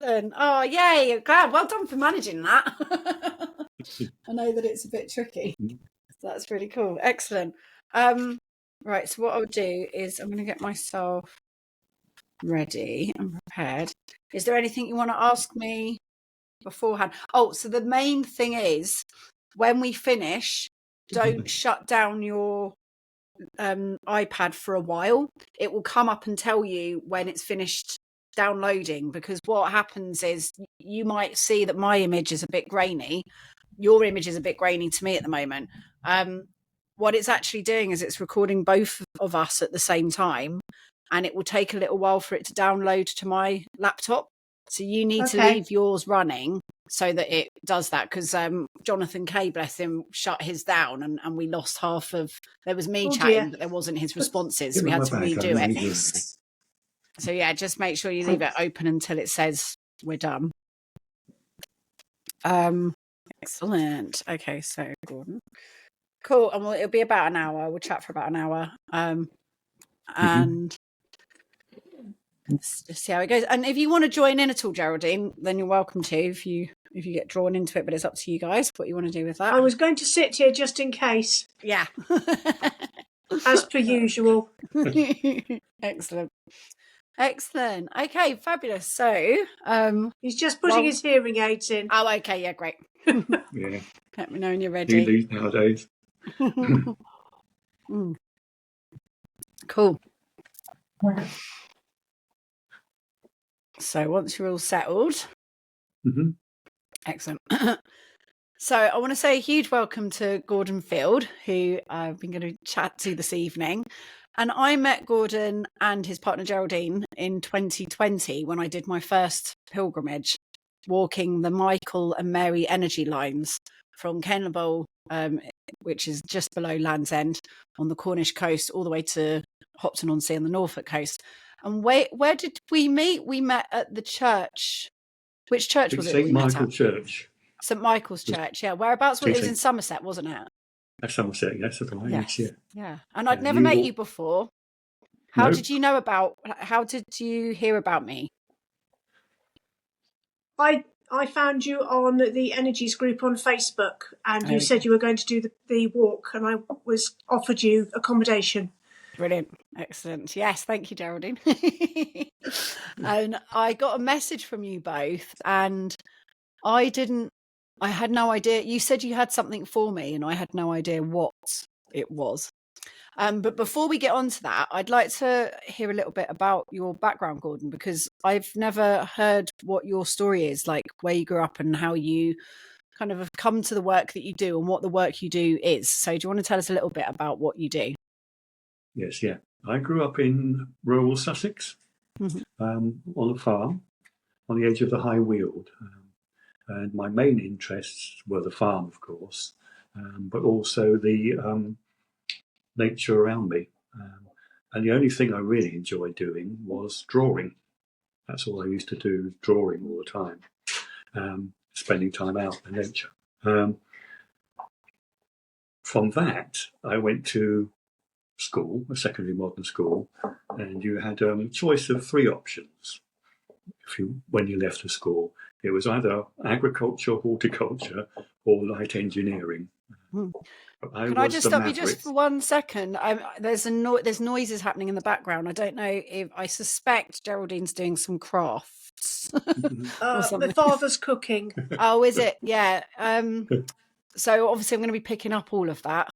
Excellent. Oh, yay. Glad. Well done for managing that. I know that it's a bit tricky. So that's really cool. Excellent. Right. So what I'll do is I'm going to get myself ready and prepared. Is there anything you want to ask me beforehand? Oh, so the main thing is when we finish, don't shut down your iPad for a while. It will come up and tell you when it's finished downloading, because what happens is you might see that my image is a bit grainy. Your image is a bit grainy to me at the moment. What it's actually doing is it's recording both of us at the same time, and it will take a little while for it to download to my laptop. So you need to leave yours running so that it does that, because Jonathan K, bless him, shut his down and we lost half of, there was me chatting, but there wasn't his responses, so we had to redo it. So yeah, just make sure you leave it open until it says we're done. Excellent. Okay, so Gordon. Cool, and it'll be about an hour. We'll chat for about an hour. And let's just see how it goes. And if you want to join in at all, Geraldine, then you're welcome to if you get drawn into it, but it's up to you guys what you want to do with that. I was going to sit here just in case. Yeah. As per usual. Excellent. Okay, fabulous. So he's just putting his hearing aids in. Oh, okay, yeah, great. Yeah. Let me know when you're ready. Do these nowadays. Cool. So once you're all settled, excellent. So I want to say a huge welcome to Gordon Field, who I've been going to chat to this evening. And I met Gordon and his partner Geraldine in 2020 when I did my first pilgrimage, walking the Michael and Mary energy lines from Kenilworth, which is just below Land's End on the Cornish coast, all the way to Hopton-on-Sea on the Norfolk coast. And where did we meet? We met at the church. Which church was it? St. Michael Church. St. Michael's Church, yeah. Whereabouts? It was in Somerset, wasn't it? That's Somerset, yes. Yeah. And I'd never met you before. How did you hear about me? I found you on the Energies group on Facebook, and you said you were going to do the walk, and I was offered you accommodation. Brilliant. Excellent. Yes, thank you, Geraldine. And I got a message from you both, and I had no idea. You said you had something for me, and I had no idea what it was. But before we get on to that, I'd like to hear a little bit about your background, Gordon, because I've never heard what your story is, like where you grew up and how you kind of have come to the work that you do and what the work you do is. So do you want to tell us a little bit about what you do? Yes, yeah. I grew up in rural Sussex, on a farm on the edge of the High Weald. And my main interests were the farm, of course, but also the nature around me. And the only thing I really enjoyed doing was drawing. That's all I used to do, drawing all the time, spending time out in nature. From that, I went to school, a secondary modern school, and you had a choice of three options when you left the school. It was either agriculture, horticulture, or light engineering. Can I just stop you just for 1 second? There's noises happening in the background. I don't know if I suspect Geraldine's doing some crafts. My father's cooking. Oh, is it? Yeah. So obviously I'm going to be picking up all of that.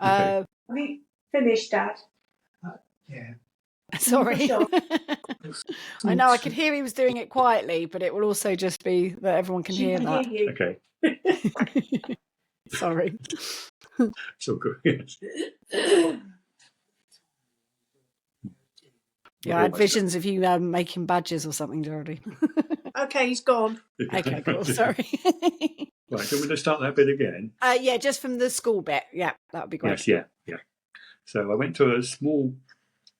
Have you finished, Dad? Yeah. Sorry. I know I could hear he was doing it quietly, but it will also just be that everyone can hear that. Hear you. Okay. Sorry. So good. Yes. Yeah, I had visions of you making badges or something, Geraldine. Okay, he's gone. Okay, cool. Sorry. Right, do we want to start that bit again? Yeah, just from the school bit. Yeah, that would be great. Yes, yeah. So I went to a small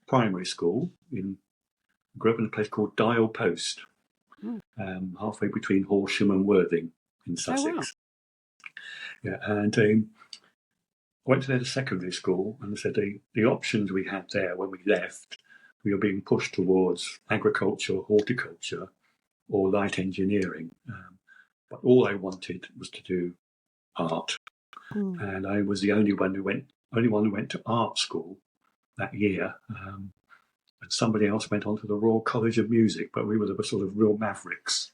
primary school grew up in a place called Dial Post, halfway between Horsham and Worthing in Sussex. Oh, wow. Yeah, and I went to their secondary school, and they said the options we had there when we left, we were being pushed towards agriculture, horticulture, or light engineering. But all I wanted was to do art. And I was the only one who went to art school that year. And somebody else went on to the Royal College of Music, but we were the sort of real mavericks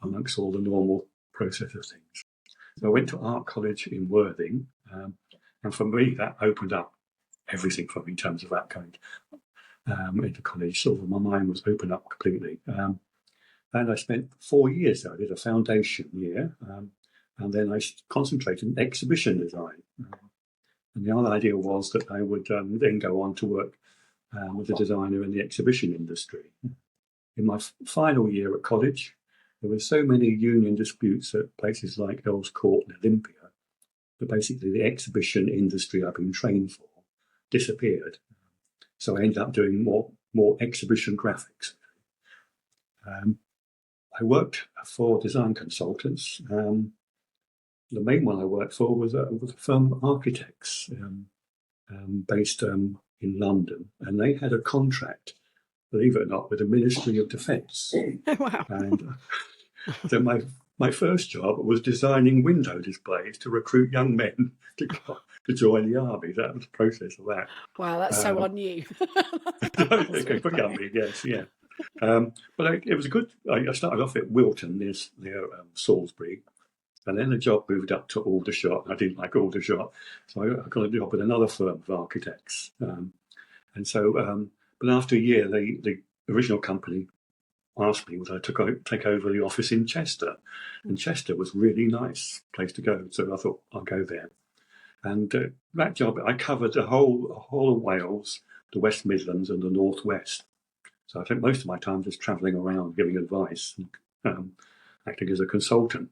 amongst all the normal process of things. So I went to art college in Worthing, and for me that opened up everything for me in terms of that going into college. Sort of my mind was opened up completely. And I spent 4 years there. I did a foundation year, and then I concentrated in exhibition design. And the other idea was that I would then go on to work with a designer in the exhibition industry. In my final year at college, there were so many union disputes at places like Earls Court and Olympia that basically the exhibition industry I've been trained for disappeared. So I ended up doing more exhibition graphics. I worked for design consultants. The main one I worked for was a firm architects based in London, and they had a contract, believe it or not, with the Ministry of Defence. Wow. And so my first job was designing window displays to recruit young men to join the army. That was the process of that. Wow, that's so on you. Okay, for young men, yes, yeah. But it was a good. I started off at Wilton near Salisbury, and then the job moved up to Aldershot. I didn't like Aldershot, so I got a job with another firm of architects. But after a year, the original company asked me whether I take over the office in Chester, and Chester was a really nice place to go. So I thought I'll go there. And that job, I covered the whole of Wales, the West Midlands, and the North West. So I spent most of my time just travelling around, giving advice, and acting as a consultant.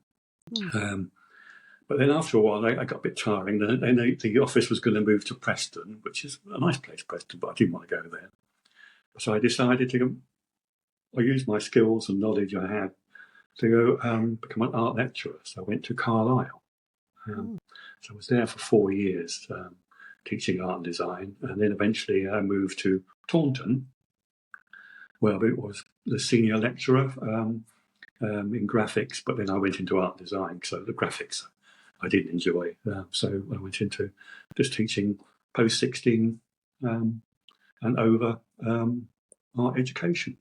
But then after a while, I got a bit tiring. Then the office was going to move to Preston, which is a nice place, Preston, but I didn't want to go there. So I decided to I used my skills and knowledge I had to go become an art lecturer. So I went to Carlisle. So I was there for 4 years teaching art and design. And then eventually I moved to Taunton, where I was the senior lecturer in graphics, but then I went into art design. So the graphics I didn't enjoy. So I went into just teaching post-16 and over art education.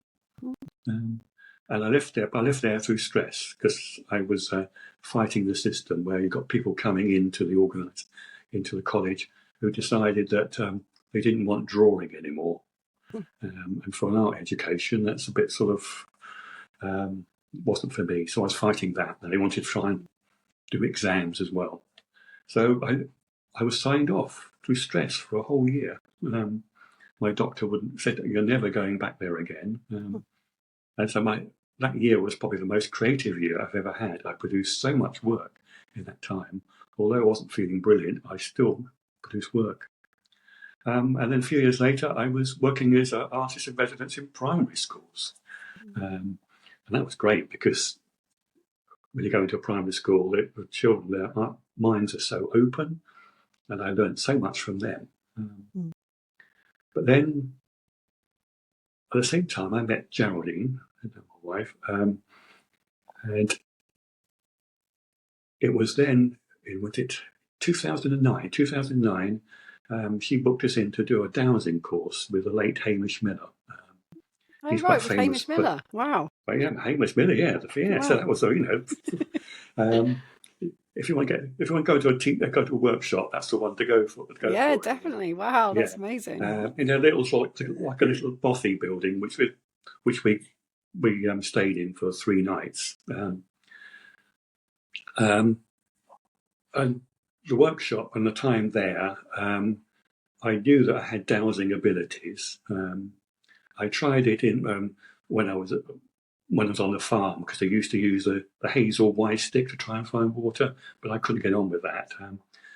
And I left there through stress, because I was fighting the system where you got people coming into the college who decided that they didn't want drawing anymore. And for an art education, that's a bit sort of wasn't for me. So I was fighting that, and they wanted to try and do exams as well. So I was signed off through stress for a whole year. My doctor said that you're never going back there again. And so that year was probably the most creative year I've ever had. I produced so much work in that time. Although I wasn't feeling brilliant, I still produced work. And then a few years later, I was working as an artist in residence in primary schools. And that was great, because when you go into a primary school, the children, their minds are so open, and I learned so much from them. But then, at the same time, I met Geraldine, my wife, and it was then, was it 2009, she booked us in to do a dowsing course with the late Hamish Miller. He's quite famous. Hamish Miller, wow. But yeah, Hamish Miller, yeah. Wow. So that was, if you want to go to a workshop, that's the one to go for. Yeah, definitely. Wow, that's amazing. In a little like a little bothy building, which we stayed in for 3 nights. And the workshop and the time there, I knew that I had dowsing abilities. I tried it in when I was on the farm, because they used to use the hazel white stick to try and find water, but I couldn't get on with that.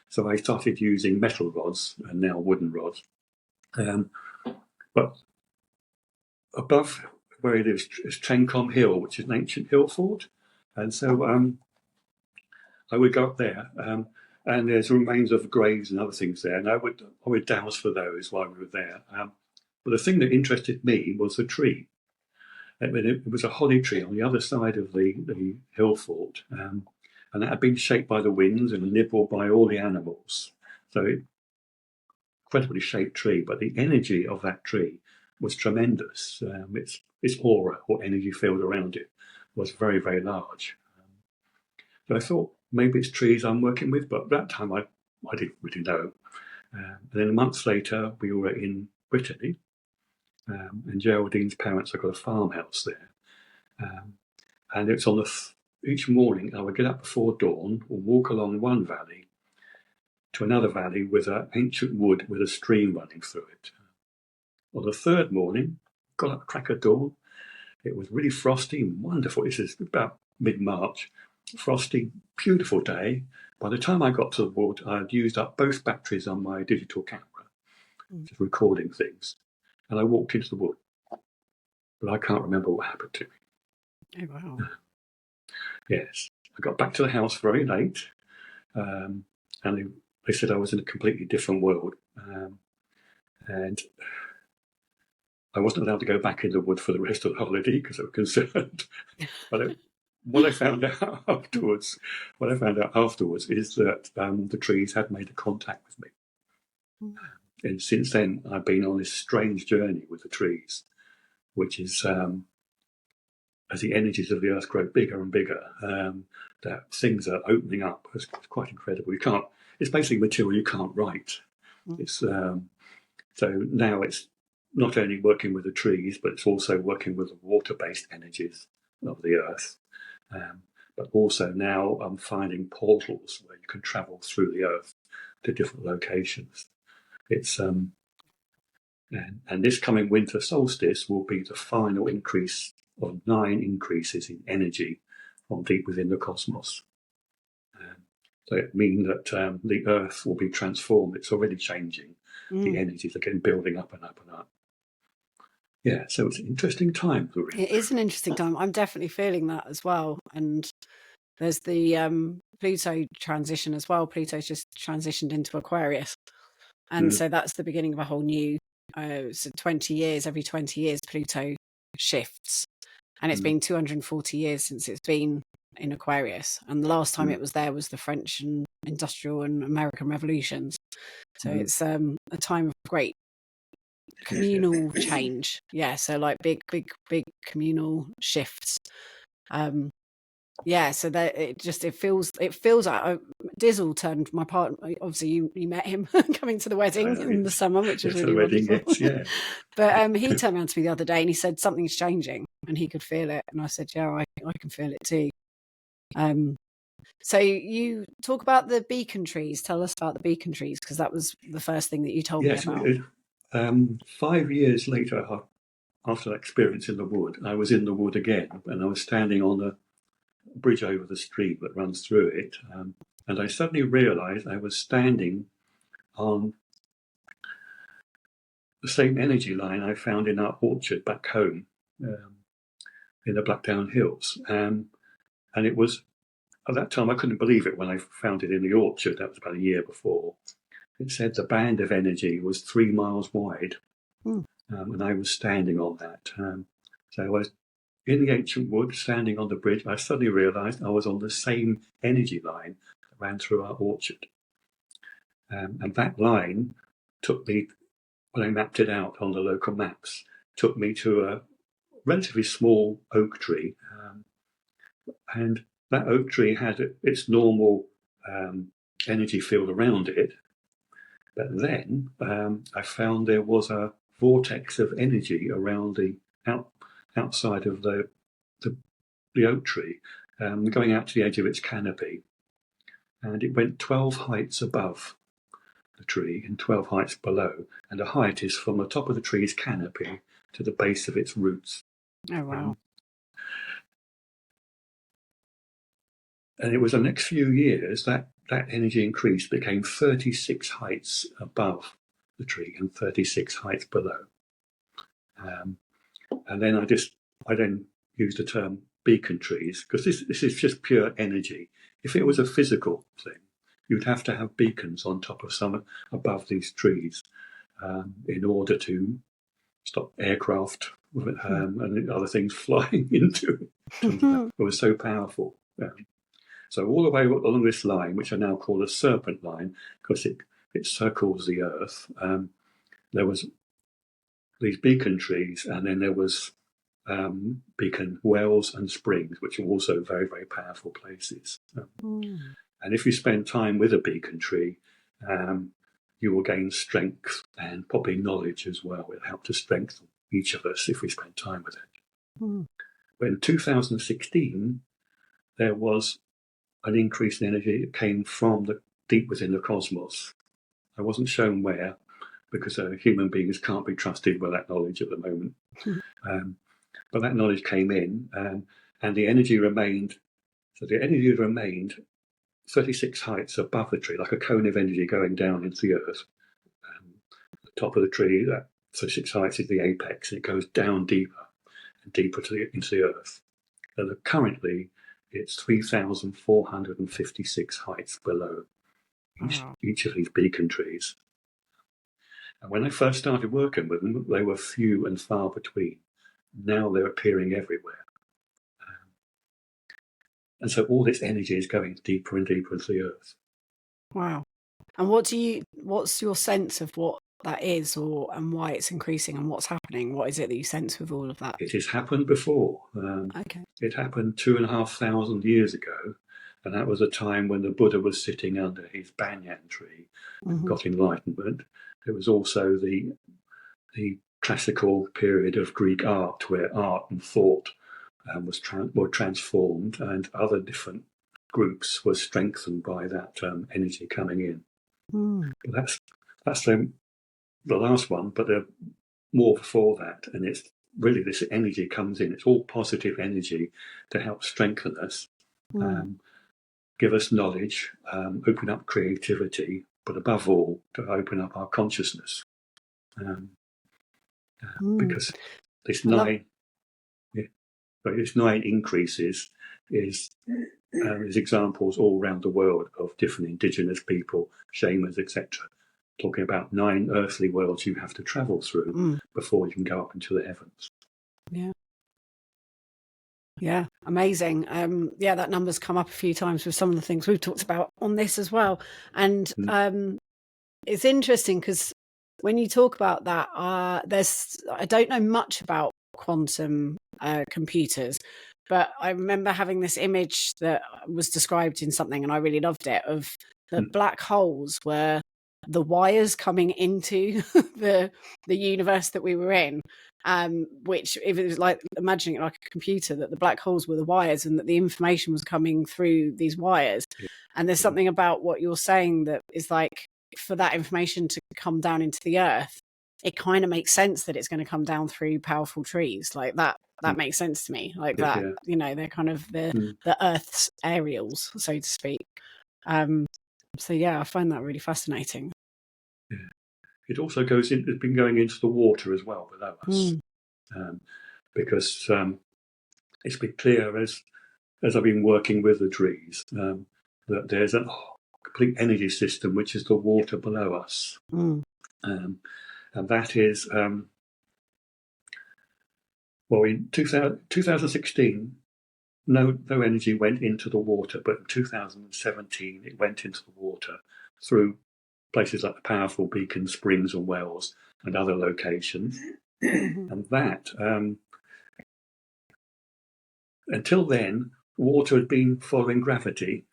So I started using metal rods and now wooden rods. But above where it is Trencombe Hill, which is an ancient hill fort. And so I would go up there, and there's remains of graves and other things there, and I would douse for those while we were there. But the thing that interested me was the tree. It was a holly tree on the other side of the hill fort, and that had been shaped by the winds and nibbled by all the animals. So incredibly shaped tree, but the energy of that tree was tremendous. Its aura or energy field around it was very, very large. So I thought maybe it's trees I'm working with, but at that time I didn't really know. And then a month later, we were in Brittany, and Geraldine's parents have got a farmhouse there. And it's on each morning I would get up before dawn or walk along one valley to another valley with an ancient wood with a stream running through it. On the third morning, got up crack of dawn. It was really frosty and wonderful. This is about mid-March. Frosty, beautiful day. By the time I got to the wood, I had used up both batteries on my digital camera, just recording things. And I walked into the wood. But I can't remember what happened to me. Oh, wow. Yes. I got back to the house very late, and they said I was in a completely different world. And I wasn't allowed to go back in the wood for the rest of the holiday because I was concerned. But what I found out afterwards is that the trees had made a contact with me. And since then, I've been on this strange journey with the trees, which is as the energies of the earth grow bigger and bigger, that things are opening up. It's quite incredible. It's basically material you can't write. It's so now it's not only working with the trees, but it's also working with the water-based energies of the earth. But also now I'm finding portals where you can travel through the earth to different locations. It's and this coming winter solstice will be the final increase of 9 increases in energy from deep within the cosmos. So it means that the earth will be transformed. It's already changing. The energies are getting building up and up and up. Yeah, so it's an interesting time. It is an interesting time. I'm definitely feeling that as well. And there's the Pluto transition as well. Pluto's just transitioned into Aquarius. And so that's the beginning of a whole new, so 20 years, every 20 years, Pluto shifts. And it's been 240 years since it's been in Aquarius. And the last time it was there was the French and Industrial and American revolutions. So it's a time of great communal change. Yeah, so like big communal shifts. Yeah, so that it feels like Dizzle turned my partner. Obviously, you met him coming to the wedding in the summer, which was really wonderful. Yes. But he turned around to me the other day and he said something's changing, and he could feel it. And I said, yeah, I can feel it too. So you talk about the beacon trees. Tell us about the beacon trees, because that was the first thing that you told me about. 5 years later, after that experience in the wood, I was in the wood again, and I was standing on a bridge over the stream that runs through it, and I suddenly realised I was standing on the same energy line I found in our orchard back home in the Blackdown Hills, and it was, at that time I couldn't believe it when I found it in the orchard. That was about a year before. It said the band of energy was 3 miles wide, and I was standing on that. So I was in the ancient wood, standing on the bridge. I suddenly realised I was on the same energy line that ran through our orchard. And that line took me, when I mapped it out on the local maps, took me to a relatively small oak tree. And that oak tree had its normal energy field around it. But then I found there was a vortex of energy around the outside of the oak tree, going out to the edge of its canopy. And it went 12 heights above the tree and 12 heights below. And the height is from the top of the tree's canopy to the base of its roots. Oh, wow. And it was the next few years that energy increase became 36 heights above the tree and 36 heights below. And then I then used the term beacon trees, because this is just pure energy. If it was a physical thing, you'd have to have beacons on top of above these trees in order to stop aircraft and other things flying into it. It was so powerful. So all the way along this line, which I now call a serpent line, because it circles the Earth, there was these beacon trees, and then there was beacon wells and springs, which are also very, very powerful places. And if you spend time with a beacon tree, you will gain strength and probably knowledge as well. It'll help to strengthen each of us if we spend time with it. But in 2016, there was an increase in energy that came from the deep within the cosmos. I wasn't shown where, because human beings can't be trusted with that knowledge at the moment. But that knowledge came in, and the energy remained. So the energy remained 36 heights above the tree, like a cone of energy going down into the Earth. The top of the tree, that 36 heights is the apex, and it goes down deeper and deeper into the Earth. And currently, it's 3,456 heights below each of these beacon trees. And when I first started working with them, they were few and far between. Now they're appearing everywhere. And so all this energy is going deeper and deeper into the Earth. Wow. And what's your sense of what that is, and why it's increasing, and what's happening? What is it that you sense with all of that? It has happened before. It happened 2,500 years ago, and that was a time when the Buddha was sitting under his banyan tree and got enlightenment. It was also the classical period of Greek art, where art and thought were transformed, and other different groups were strengthened by that energy coming in. But that's the last one, but there are more before that, and it's really this energy comes in. It's all positive energy to help strengthen us, give us knowledge, open up creativity, but above all, to open up our consciousness. Because this nine increases is examples all around the world of different indigenous people, shamans, etc. Talking about 9 earthly worlds you have to travel through before you can go up into the heavens. Yeah, amazing. That number's come up a few times with some of the things we've talked about on this as well. And it's interesting because when you talk about that, I don't know much about quantum computers, but I remember having this image that was described in something, and I really loved it, of the black holes were the wires coming into the universe that we were in, which, if it was like imagining it like a computer, that the black holes were the wires and that the information was coming through these wires. And there's something about what you're saying that is like, for that information to come down into the Earth, it kind of makes sense that it's going to come down through powerful trees like that. That makes sense to me, like that. They're kind of the Earth's aerials, so to speak. So I find that really fascinating. It also goes in. It's been going into the water as well below us, because it's been clear as I've been working with the trees that there's a complete energy system which is the water below us, and that is in 2016. No energy went into the water, but in 2017 it went into the water through places like the powerful beacon springs and wells and other locations. And that, until then, water had been following gravity.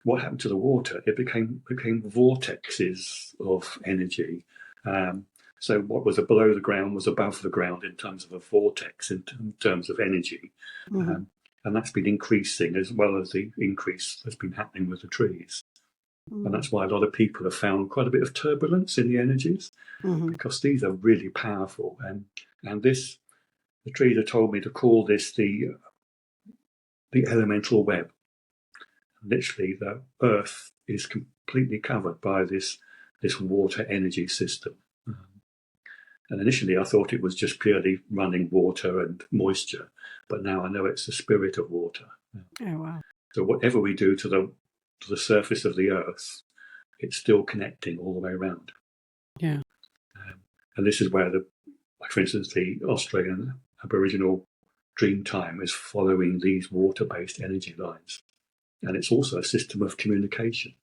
What happened to the water? It became vortexes of energy. So what was below the ground was above the ground in terms of a vortex, in terms of energy. And that's been increasing, as well as the increase that's been happening with the trees. And that's why a lot of people have found quite a bit of turbulence in the energies, because these are really powerful. And the trees have told me to call this the elemental web. Literally, the Earth is completely covered by this water energy system. And initially I thought it was just purely running water and moisture, but now I know it's the spirit of water. Oh, wow. So whatever we do to the surface of the Earth, it's still connecting all the way around. Yeah. And this is where like for instance, the Australian Aboriginal Dreamtime is following these water-based energy lines, and it's also a system of communication.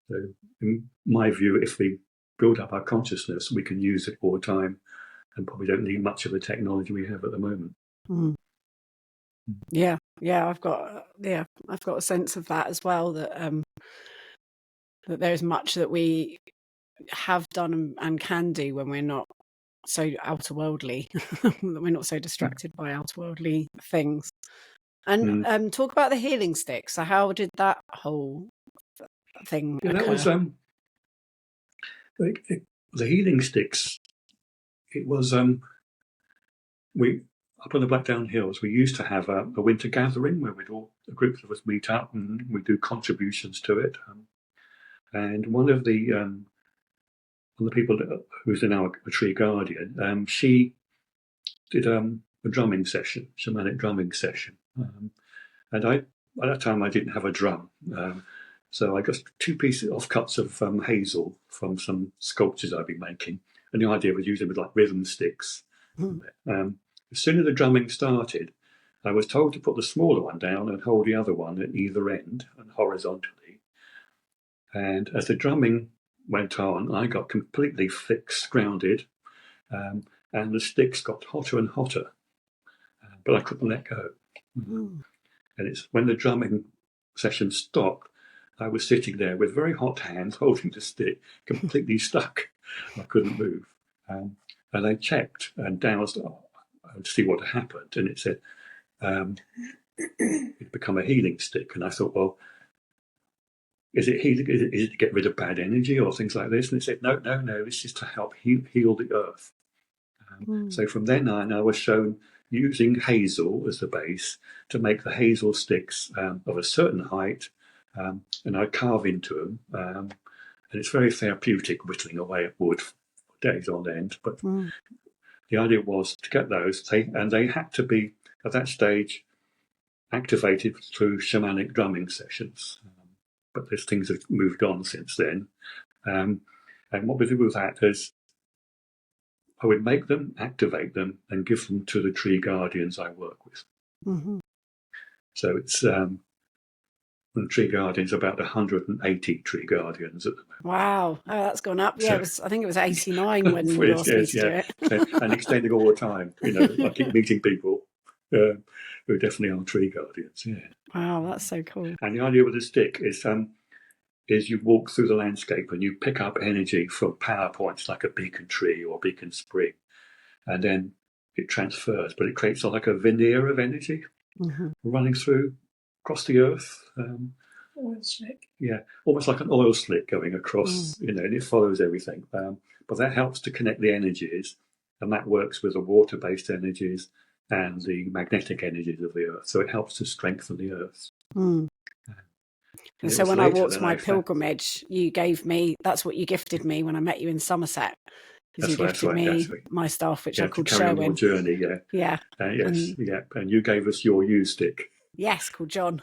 So, in my view, if we build up our consciousness, we can use it all the time, and probably don't need much of the technology we have at the moment. Mm. Yeah, I've got a sense of that as well. That there's much that we have done and can do when we're not so outerworldly, that we're not so distracted by outerworldly things. And talk about the healing stick. So how did that whole thing occur? That was the healing sticks. It was we up on the Blackdown Hills. We used to have a winter gathering where a group of us meet up and we do contributions to it. And one of the people who's now a tree guardian, she did a drumming session, shamanic drumming session. And at that time I didn't have a drum. So I got 2 pieces offcuts of hazel from some sculptures I'd been making. And the idea was using them with like rhythm sticks. As soon as the drumming started, I was told to put the smaller one down and hold the other one at either end and horizontally. And as the drumming went on, I got completely fixed, grounded, and the sticks got hotter and hotter, but I couldn't let go. And it's when the drumming session stopped, I was sitting there with very hot hands holding the stick, completely stuck. I couldn't move. And I checked and doused to see what had happened, and it said it'd become a healing stick. And I thought, well, is it healing? Is it to get rid of bad energy or things like this? And it said, no, this is to help heal the earth. So from then on, I was shown using hazel as the base to make the hazel sticks of a certain height, and I carve into them. And it's very therapeutic, whittling away at wood for days on end. But the idea was to get those, they had to be, at that stage, activated through shamanic drumming sessions. But those things have moved on since then. And what we do with that is I would make them, activate them, and give them to the tree guardians I work with. So it's the tree guardians, about 180 tree guardians at the moment. Wow, that's gone up. Yeah, I think it was 89 when you asked me to do it. And extending all the time. I keep meeting people who definitely are tree guardians. Yeah. Wow, that's so cool. And the idea with the stick is you walk through the landscape and you pick up energy from power points like a beacon tree or beacon spring, and then it transfers, but it creates like a veneer of energy running through across the earth. Oil slick. Yeah, almost like an oil slick going across, and it follows everything. But that helps to connect the energies, and that works with the water-based energies and the magnetic energies of the earth. So it helps to strengthen the earth. And so when I walked my pilgrimage, that's what you gifted me when I met you in Somerset. Because you gifted me my staff, which I called Sherwin. Journey, yeah. And you gave us your U stick. Yes, called John.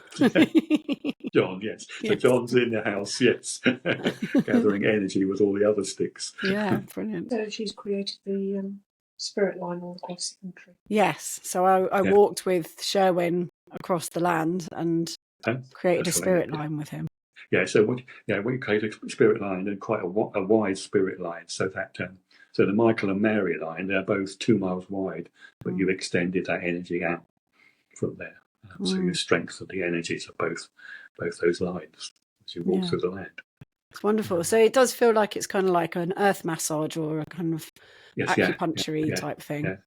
John, yes. So John's in the house, yes, gathering energy with all the other sticks. Yeah, brilliant. So she's created the spirit line all across the country. Yes, so I walked with Sherwin across the land and created a spirit line with him. Yeah, so we created a spirit line, and quite a wide spirit line, so that so the Michael and Mary line, they're both 2 miles wide, but you extended that energy out from there. So you strengthen the energies of both those lines as you walk through the land. It's wonderful. So it does feel like it's kind of like an earth massage or a kind of acupuncture type thing. Yeah.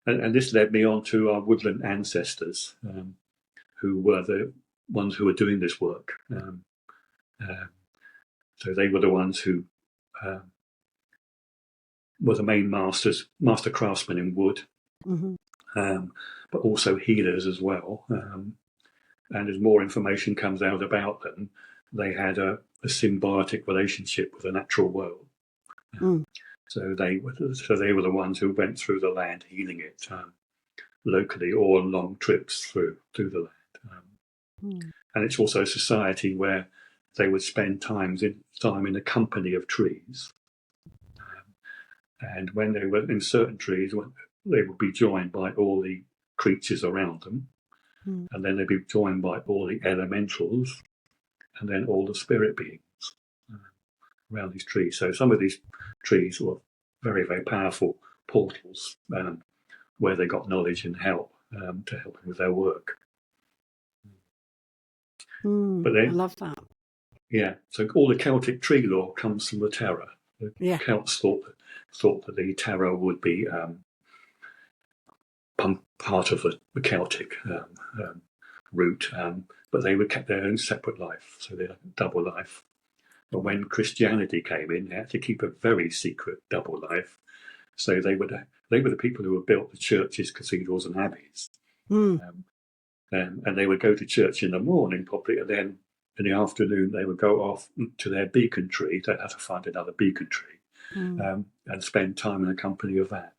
And this led me on to our woodland ancestors, who were the ones who were doing this work. So they were the ones who were the main master craftsmen in wood, but also healers as well. And as more information comes out about them, they had a symbiotic relationship with the natural world. So they were the ones who went through the land, healing it locally or on long trips through the land. And it's also a society where they would spend time in the company of trees. And when they were in certain trees, they would be joined by all the creatures around them, and then they'd be joined by all the elementals, and then all the spirit beings around these trees. So some of these trees were very, very powerful portals where they got knowledge and help to help them with their work. But I love that. Yeah, so all the Celtic tree lore comes from the Terra. The Celts thought that the Terra would be part of the Celtic root, but they would keep their own separate life, so they had a double life. But when Christianity came in, they had to keep a very secret double life. So they were the people who had built the churches, cathedrals, and abbeys. And they would go to church in the morning, probably, and then in the afternoon they would go off to their beacon tree. They'd have to find another beacon tree and spend time in the company of that.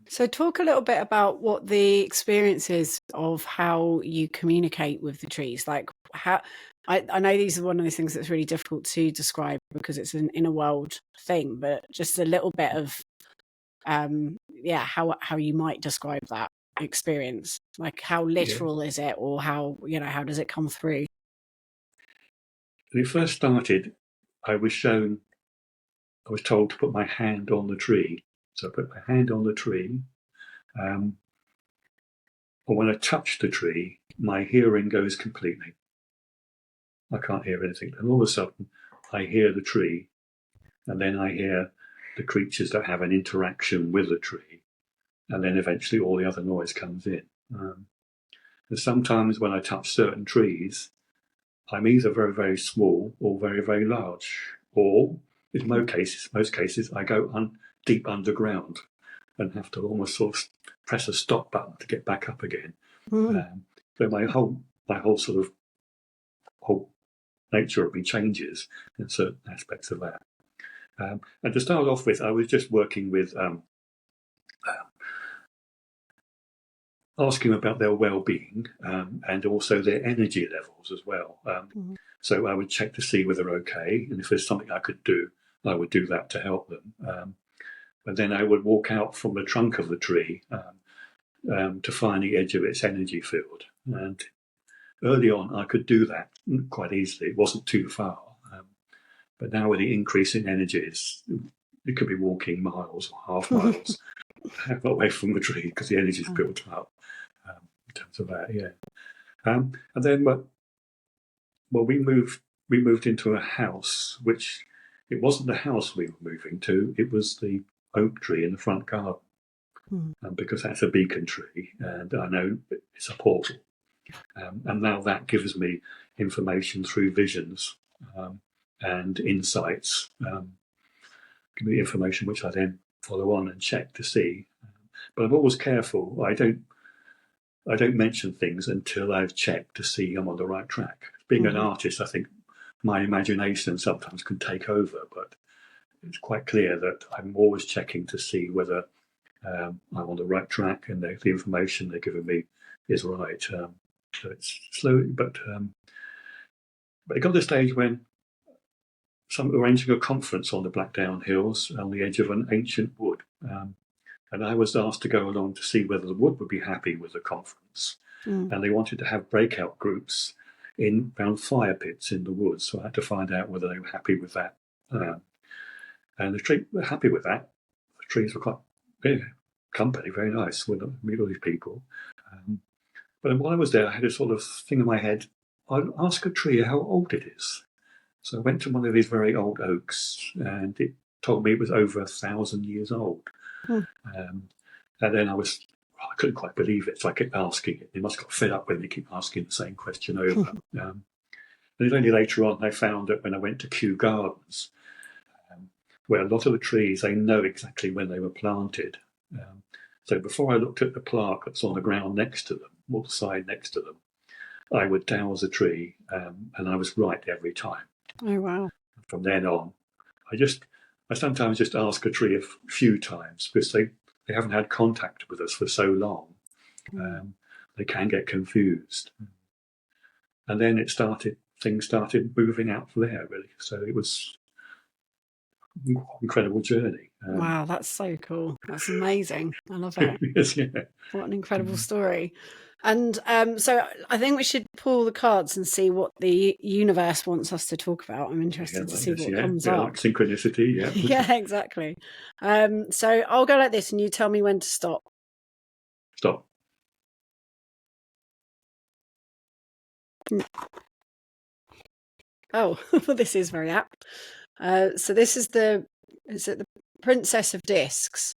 So talk a little bit about what the experience is of how you communicate with the trees. Like how I know these are one of the things that's really difficult to describe because it's an inner world thing, but just a little bit of how you might describe that experience. Like how literal is it, or how does it come through? When it first started, I was told to put my hand on the tree. So I put my hand on the tree. Or when I touch the tree, my hearing goes completely. I can't hear anything. And all of a sudden, I hear the tree, and then I hear the creatures that have an interaction with the tree, and then eventually all the other noise comes in. And sometimes when I touch certain trees, I'm either very, very small or very, very large. Or in most cases, I go deep underground and have to almost sort of press a stop button to get back up again. So my whole nature of me changes in certain aspects of that. And to start off with, I was just working with asking about their well-being and also their energy levels as well. So I would check to see whether they're okay, and if there's something I could do, I would do that to help them. And then I would walk out from the trunk of the tree to find the edge of its energy field. And early on, I could do that quite easily. It wasn't too far. But now with the increase in energies, you could be walking miles or half miles away from the tree because the energy's built up in terms of that, and then, we moved into a house, which it wasn't the house we were moving to, it was the oak tree in the front garden. Because that's a beacon tree, and I know it's a portal. And now that gives me information through visions and insights. Give me information which I then follow on and check to see. But I'm always careful. I don't mention things until I've checked to see I'm on the right track. Being an artist, I think my imagination sometimes can take over, but it's quite clear that I'm always checking to see whether I'm on the right track and the information they're giving me is right. So it's slow, but it got to the stage when arranging a conference on the Blackdown Hills on the edge of an ancient wood. And I was asked to go along to see whether the wood would be happy with the conference. And they wanted to have breakout groups around fire pits in the woods. So I had to find out whether they were happy with that. And the tree were happy with that. The trees were quite company, very nice. We'll meet all these people. But while I was there, I had a sort of thing in my head. I'd ask a tree how old it is. So I went to one of these very old oaks, and it told me it was over 1,000 years old. And then I couldn't quite believe it, so I kept asking it. They must have got fed up when they keep asking the same question over. And then only later on I found that when I went to Kew Gardens, where a lot of the trees, they know exactly when they were planted. So before I looked at the plaque that's on the ground next to them, or the side next to them, I would dowse a tree, and I was right every time. Oh, wow. From then on, I sometimes just ask a tree a few times because they haven't had contact with us for so long. They can get confused. And then things started moving out from there, really. So it was incredible journey. Wow, that's so cool. That's amazing. I love it. Yes, yeah. What an incredible story. And so I think we should pull the cards and see what the universe wants us to talk about. I'm interested to see what comes up. Like synchronicity, yeah. Yeah, exactly. So I'll go like this and you tell me when to stop. Stop. Oh, well, this is very apt. So this is the Princess of Discs,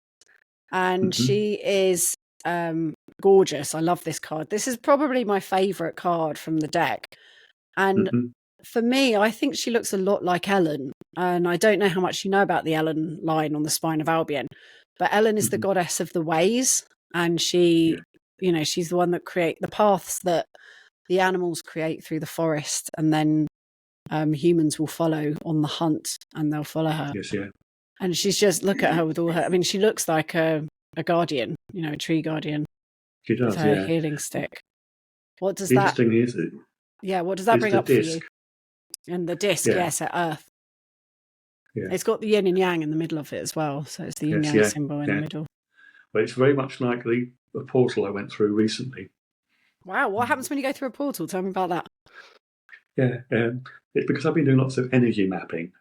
and she is gorgeous. I love this card. This is probably my favourite card from the deck, and for me, I think she looks a lot like Ellen. And I don't know how much you know about the Ellen line on the spine of Albion, but Ellen is the goddess of the ways, and she, you know, she's the one that create the paths that the animals create through the forest, and then humans will follow on the hunt, and they'll follow her. Yes, yeah. And she's just, look at her with all her, I mean, she looks like a guardian, you know, a tree guardian. She does, with her yeah. healing stick. What does the that? Interesting is, yeah, what does that bring up disc. for you? And the disc, Yeah. yes, at Earth. Yeah. It's got the yin and yang in the middle of it as well, so it's the yin yang symbol in the middle. But it's very much like the portal I went through recently. Wow, what happens when you go through a portal? Tell me about that. Yeah, it's because I've been doing lots of energy mapping.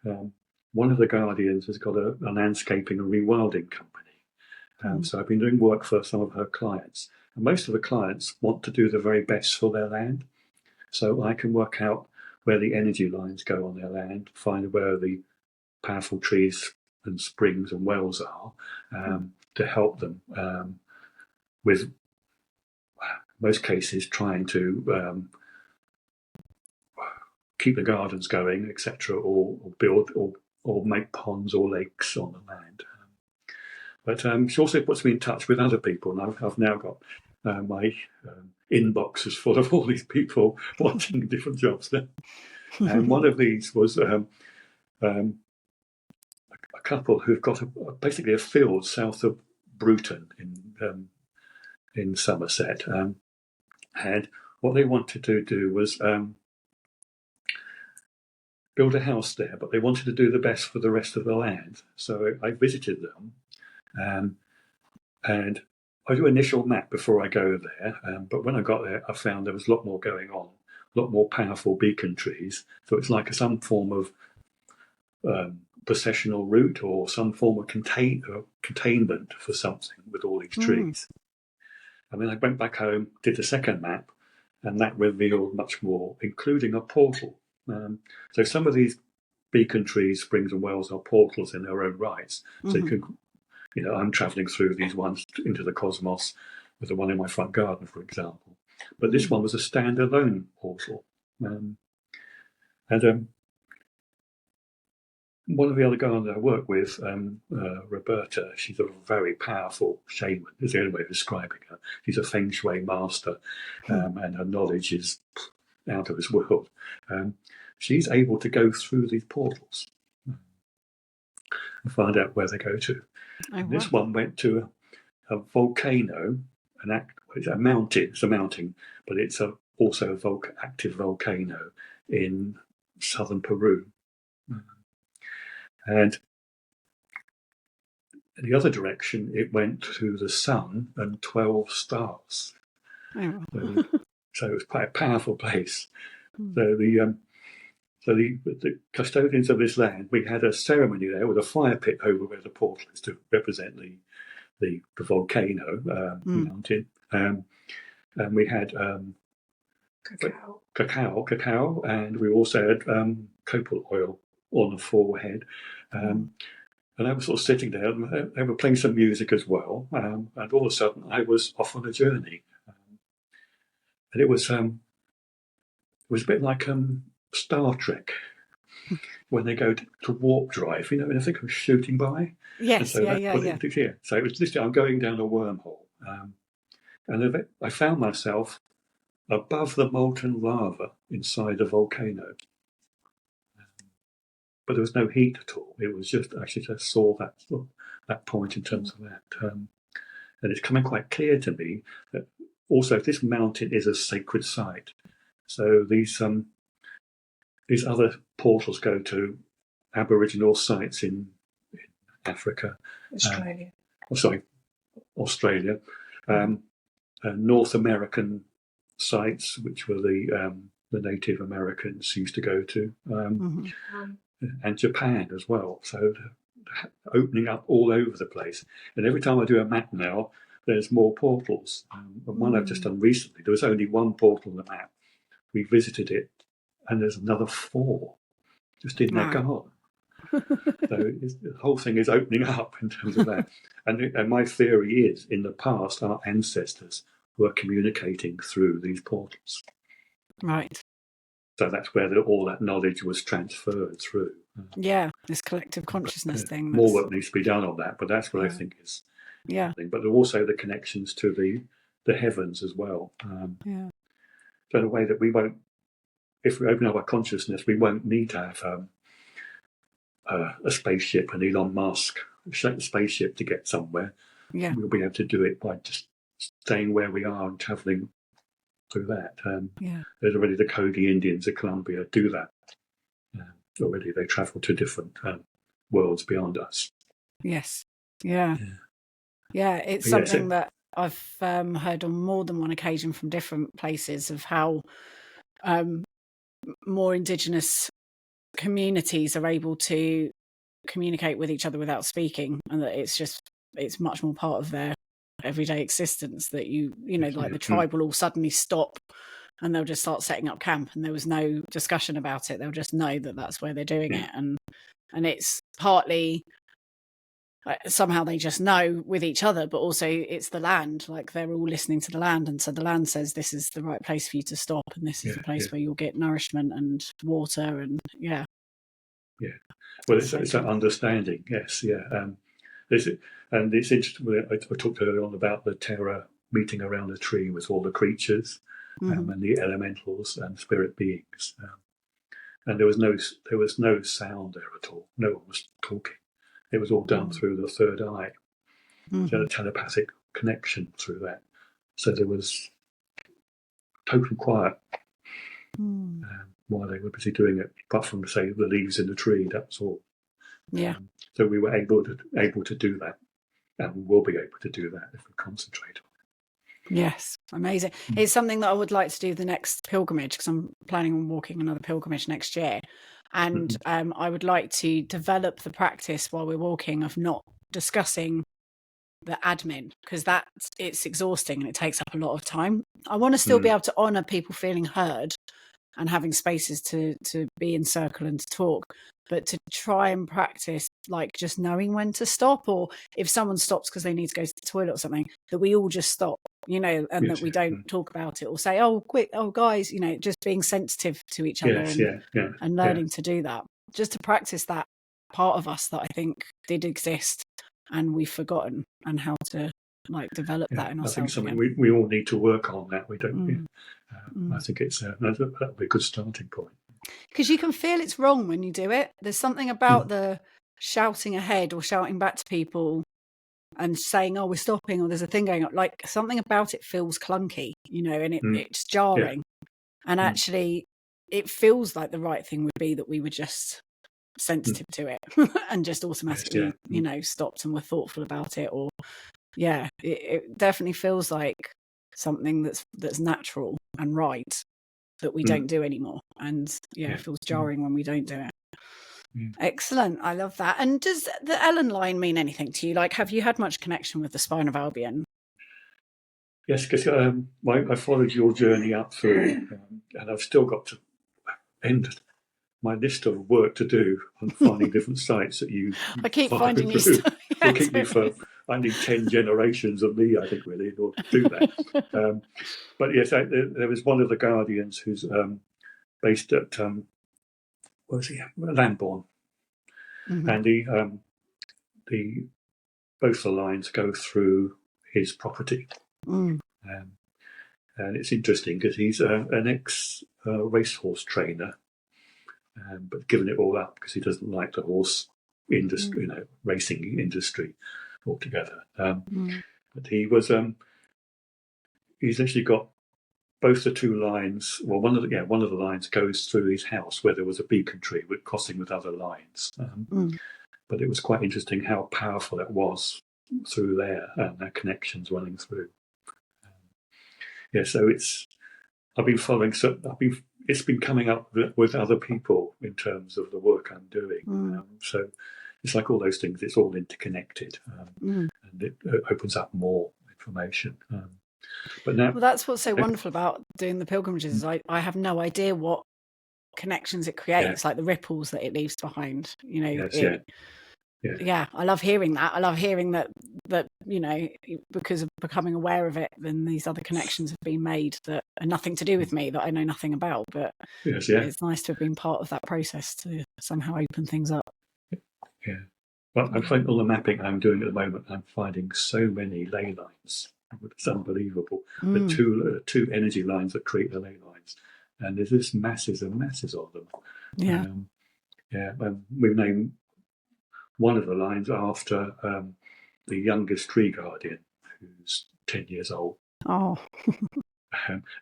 One of the guardians has got a landscaping and rewilding company. So I've been doing work for some of her clients. And most of the clients want to do the very best for their land. So I can work out where the energy lines go on their land, find where the powerful trees and springs and wells are, to help them with, most cases, trying to keep the gardens going, etc., or build or make ponds or lakes on the land. But she also puts me in touch with other people, and I've now got my inbox is full of all these people wanting different jobs now. And one of these was a couple who've got basically a field south of Bruton in Somerset, and what they wanted to do was build a house there, but they wanted to do the best for the rest of the land. So I visited them, and I do an initial map before I go there. But when I got there, I found there was a lot more going on, a lot more powerful beacon trees. So it's like some form of processional route or some form of containment for something with all these trees. And then I went back home, did the second map, and that revealed much more, including a portal. So some of these beacon trees, springs and wells are portals in their own rights. So you can, you know, I'm travelling through these ones into the cosmos with the one in my front garden, for example. But this one was a standalone portal. And one of the other guys I work with, Roberta, she's a very powerful shaman, is the only way of describing her. She's a feng shui master, and her knowledge is out of this world. She's able to go through these portals and find out where they go to. Oh, wow. This one went to a volcano, it's a mountain, but it's also an active volcano in southern Peru. And in the other direction, it went to the sun and 12 stars. Oh. So it was quite a powerful place. So the custodians of this land, we had a ceremony there with a fire pit over where the portal is to represent the volcano mountain. And we had cacao, and we also had copal oil on the forehead. And I was sort of sitting there, and they were playing some music as well. And all of a sudden, I was off on a journey. And it was a bit like Star Trek when they go to warp drive, you know, and I think I was shooting by. Yes, so yeah. So it was literally, I'm going down a wormhole. And I found myself above the molten lava inside a volcano. But there was no heat at all. It was just, I actually just saw that point in terms of that. And it's coming quite clear to me that also this mountain is a sacred site. So these other portals go to Aboriginal sites in Africa, Australia. Australia, North American sites, which were the Native Americans used to go to, and Japan as well. So opening up all over the place. And every time I do a map now, there's more portals. And one I've just done recently, there was only one portal on the map. We visited it, and there's another 4 just in their garden. So the whole thing is opening up in terms of that. And my theory is, in the past, our ancestors were communicating through these portals. Right. So that's where all that knowledge was transferred through. Yeah, this collective consciousness thing. More work needs to be done on that, but that's what I think is. Yeah. But also the connections to the heavens as well. So in a way that we won't, if we open up our consciousness, we won't need to have a spaceship and Elon Musk set a spaceship to get somewhere. Yeah. We'll be able to do it by just staying where we are and travelling through that. There's already the Cody Indians of Colombia do that. Already they travel to different worlds beyond us. Yes. Yeah. It's something that I've heard on more than one occasion from different places of how more Indigenous communities are able to communicate with each other without speaking, and that it's much more part of their everyday existence, that you know, like the tribe will all suddenly stop and they'll just start setting up camp, and there was no discussion about it. They'll just know that that's where they're doing it, and it's partly somehow they just know with each other, but also it's the land, like they're all listening to the land, and so the land says this is the right place for you to stop, and this is the place where you'll get nourishment and water, and well, it's that understanding. And it's interesting. I talked earlier on about the terror meeting around a tree with all the creatures and the elementals and spirit beings, and there was no sound there at all. No one was talking. It was all done through the third eye. So a telepathic connection through that. So there was total quiet while they were busy doing it, apart from, say, the leaves in the tree. That's all. So we were able to do that, and we will be able to do that if we concentrate on it. Yes, amazing. It's something that I would like to do the next pilgrimage, because I'm planning on walking another pilgrimage next year. And I would like to develop the practice while we're walking of not discussing the admin, because it's exhausting and it takes up a lot of time. I want to still be able to honour people feeling heard and having spaces to be in circle and to talk, but to try and practice like just knowing when to stop, or if someone stops because they need to go to the toilet or something, that we all just stop, you know, and that we don't talk about it or say, oh, quick, oh, guys, you know, just being sensitive to each other and learning to do that, just to practice that part of us that I think did exist and we've forgotten, and how to like develop that in ourselves. I think something we all need to work on that. We don't. I think that'll be a good starting point. Because you can feel it's wrong when you do it. There's something about the shouting ahead or shouting back to people and saying, oh, we're stopping, or there's a thing going on. Like something about it feels clunky, you know, and it's jarring. And actually, it feels like the right thing would be that we were just sensitive to it and just automatically, you know, stopped and were thoughtful about it. Or, it definitely feels like something that's natural and right that we don't do anymore. And it feels jarring when we don't do it. Excellent. I love that. And does the Ellen line mean anything to you? Like, have you had much connection with the Spine of Albion? Yes, because I followed your journey up through, and I've still got to end my list of work to do on finding different sites that you. I keep finding new stuff. It'll keep me for. I need 10 generations of me, I think, really, in order to do that. But yes, there was one of the Guardians who's based at Lambourne, and both the lines go through his property, and it's interesting because he's an ex racehorse trainer, but given it all up because he doesn't like the horse industry, you know, racing industry altogether. But he was he's actually got both the two lines. Well, one of the lines goes through his house where there was a beacon tree crossing with other lines, But it was quite interesting how powerful it was through there, and their connections running through. So I've been following. It's been coming up with other people in terms of the work I'm doing. So it's like all those things. It's all interconnected, and it opens up more information. But now, well, that's what's so wonderful about doing the pilgrimages. I have no idea what connections it creates, like the ripples that it leaves behind. I love hearing that. I love hearing that because of becoming aware of it, then these other connections have been made that are nothing to do with me, that I know nothing about. But it's nice to have been part of that process to somehow open things up. Yeah. Well, I'm finding all the mapping I'm doing at the moment, I'm finding so many ley lines. It's unbelievable. The two energy lines that create the ley lines. And there's just masses and masses of them. We've named one of the lines after the youngest tree guardian, who's 10 years old. Oh.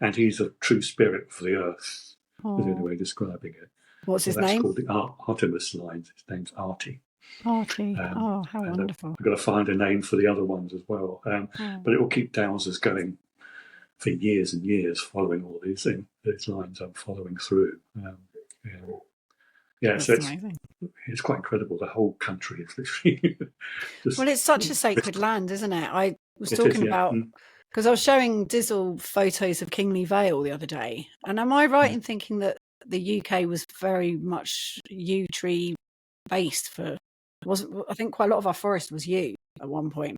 And he's a true spirit for the earth, is the only way of describing it. What's his that's name? Called the Artemis lines. His name's Artie. Artie. How wonderful. I've got to find a name for the other ones as well. But it will keep Dowsers going for years and years, following all these lines I'm following through. So it's quite incredible. The whole country is literally well, it's such a sacred land, isn't it? I was talking about, because I was showing Dizzle photos of Kingley Vale the other day, and am I right in thinking that the UK was very much yew tree based I think quite a lot of our forest was yew at one point.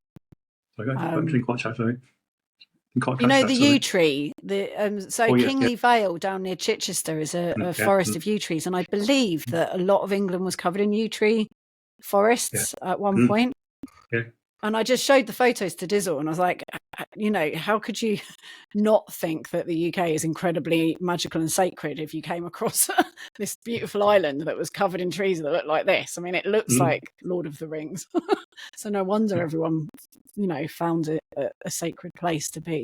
I'm quite sorry. The yew tree, Kingley Vale down near Chichester is a forest of yew trees, and I believe that a lot of England was covered in yew tree forests at one point. Yeah. And I just showed the photos to Dizzle, and I was like, how could you not think that the UK is incredibly magical and sacred if you came across this beautiful island that was covered in trees that looked like this? I mean, it looks like Lord of the Rings. So no wonder everyone, found it a sacred place to be.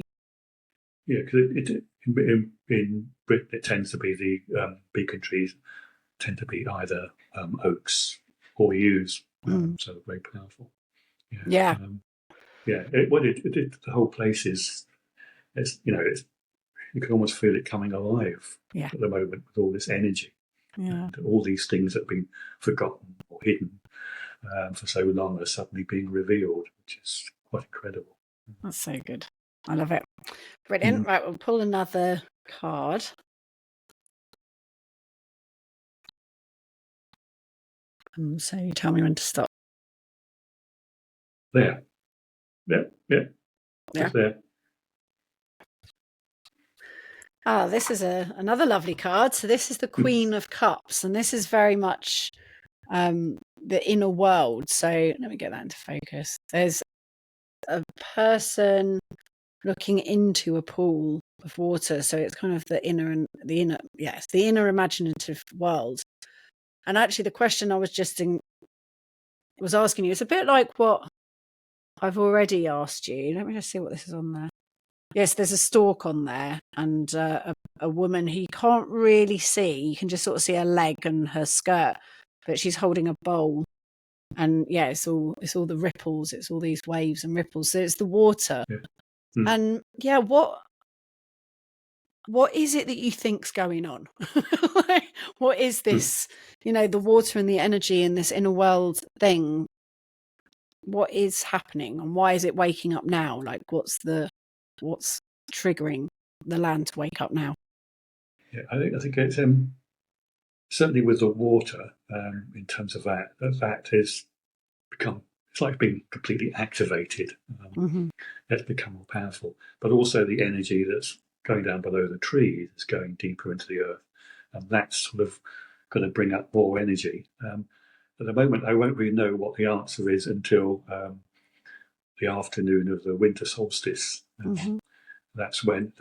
Yeah, because in Britain it tends to be the beacon trees tend to be either oaks or yews, so very powerful. Yeah. The whole place is, you can almost feel it coming alive at the moment with all this energy. And all these things that have been forgotten or hidden for so long are suddenly being revealed, which is quite incredible. That's so good. I love it. Brilliant. Right, we'll pull another card. So you tell me when to stop. There. Yeah. There. This is another lovely card. So this is the Queen of Cups, and this is very much the inner world. So let me get that into focus. There's a person looking into a pool of water. So it's kind of the inner imaginative world. And actually the question I was asking you, it's a bit like what I've already asked you. Let me just see what this is on there. Yes, there's a stork on there, and a woman who you can't really see. You can just sort of see her leg and her skirt, but she's holding a bowl. And it's all the ripples. It's all these waves and ripples. So it's the water. Yeah. And what is it that you think's going on? What is this? The water and the energy in this inner world thing. What is happening, and why is it waking up now? Like, what's triggering the land to wake up now? Yeah, I think it's certainly with the water, in terms of that has become, it's like being completely activated. It's become more powerful, but also the energy that's going down below the tree is going deeper into the earth, and that's sort of going to bring up more energy. At the moment, I won't really know what the answer is until the afternoon of the winter solstice. That's when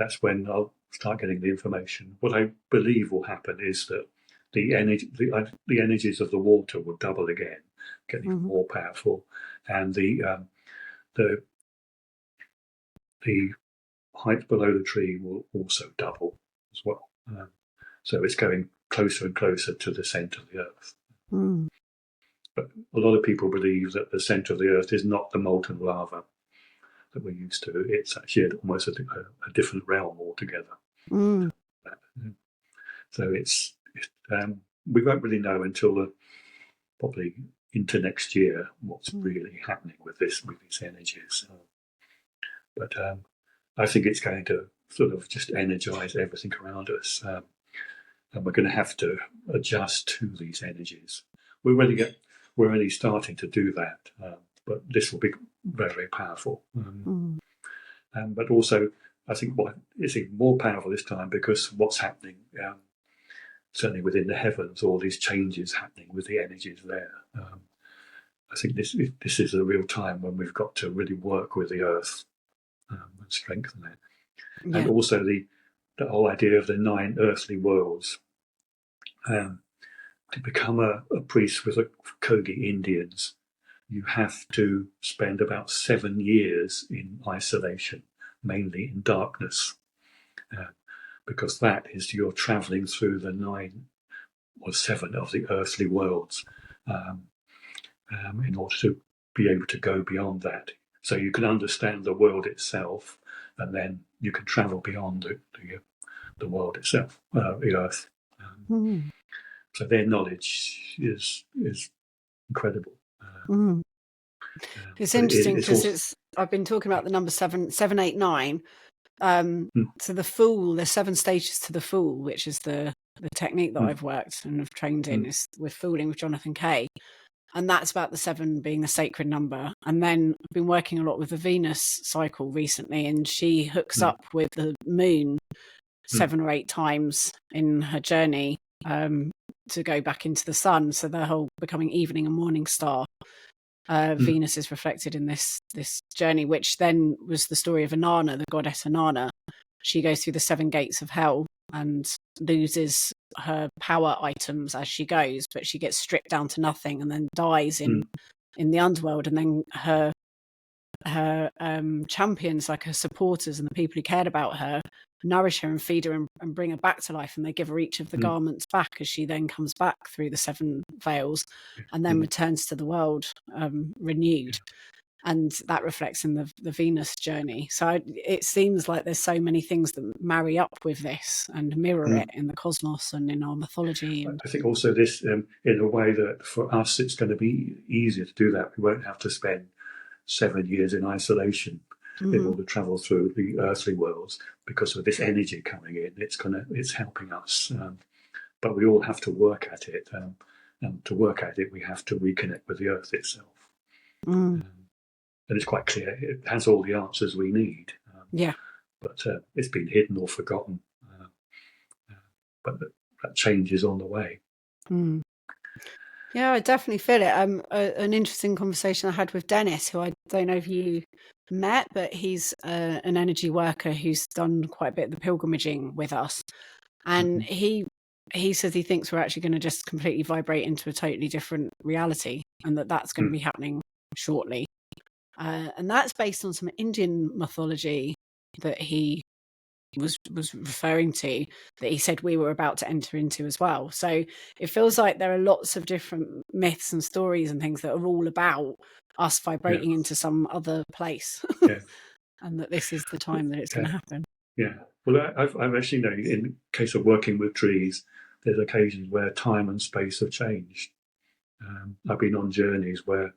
I'll start getting the information. What I believe will happen is that the energies of the water will double again, get even more powerful, and the height below the tree will also double as well. So it's going closer and closer to the centre of the earth. But a lot of people believe that the centre of the Earth is not the molten lava that we're used to. It's actually almost a different realm altogether. Mm. So we won't really know until probably into next year what's really happening with these energies. But I think it's going to sort of just energise everything around us, and we're going to have to adjust to these energies. We're already starting to do that, but this will be very, very powerful. But also, I think what is even more powerful this time because what's happening, certainly within the heavens, all these changes happening with the energies there. I think this is a real time when we've got to really work with the Earth and strengthen it. Yeah. And also the whole idea of the 9 earthly worlds. To become a priest with the Kogi Indians, you have to spend about 7 years in isolation, mainly in darkness, because that is you're travelling through the 9 or 7 of the earthly worlds in order to be able to go beyond that. So you can understand the world itself, and then you can travel beyond the world itself, the Earth. So their knowledge is incredible. It's interesting because I've been talking about the number 789. So the Fool, there's 7 stages to the Fool, which is the technique that I've worked and have trained in is with Fooling with Jonathan Kay. And that's about the 7 being the sacred number. And then I've been working a lot with the Venus cycle recently, and she hooks up with the moon 7 or 8 times in her journey to go back into the sun. So the whole becoming evening and morning star. Venus is reflected in this journey, which then was the story of Inanna, the goddess Inanna. She goes through the 7 gates of hell and loses her power items as she goes, but she gets stripped down to nothing and then dies in the underworld. And then her champions, like her supporters and the people who cared about her, nourish her and feed her and bring her back to life, and they give her each of the garments back as she then comes back through the 7 veils and then returns to the world renewed. And that reflects in the Venus journey. So it seems like there's so many things that marry up with this and mirror it in the cosmos and in our mythology. And I think also this, in a way that for us it's going to be easier to do that. We won't have to spend 7 years in isolation in order to travel through the earthly worlds because of this energy coming in. It's helping us, but we all have to work at it. And to work at it, we have to reconnect with the earth itself. And it's quite clear it has all the answers we need. But it's been hidden or forgotten. But that change is on the way. Yeah, I definitely feel it. An interesting conversation I had with Dennis, who I don't know if you met, but he's an energy worker who's done quite a bit of the pilgrimaging with us. And he says he thinks we're actually going to just completely vibrate into a totally different reality, and that's going to be happening shortly. And that's based on some Indian mythology that he was referring to, that he said we were about to enter into as well. So it feels like there are lots of different myths and stories and things that are all about us vibrating into some other place. And that this is the time that it's going to happen. Yeah. Well, I've actually known in case of working with trees, there's occasions where time and space have changed. I've been on journeys where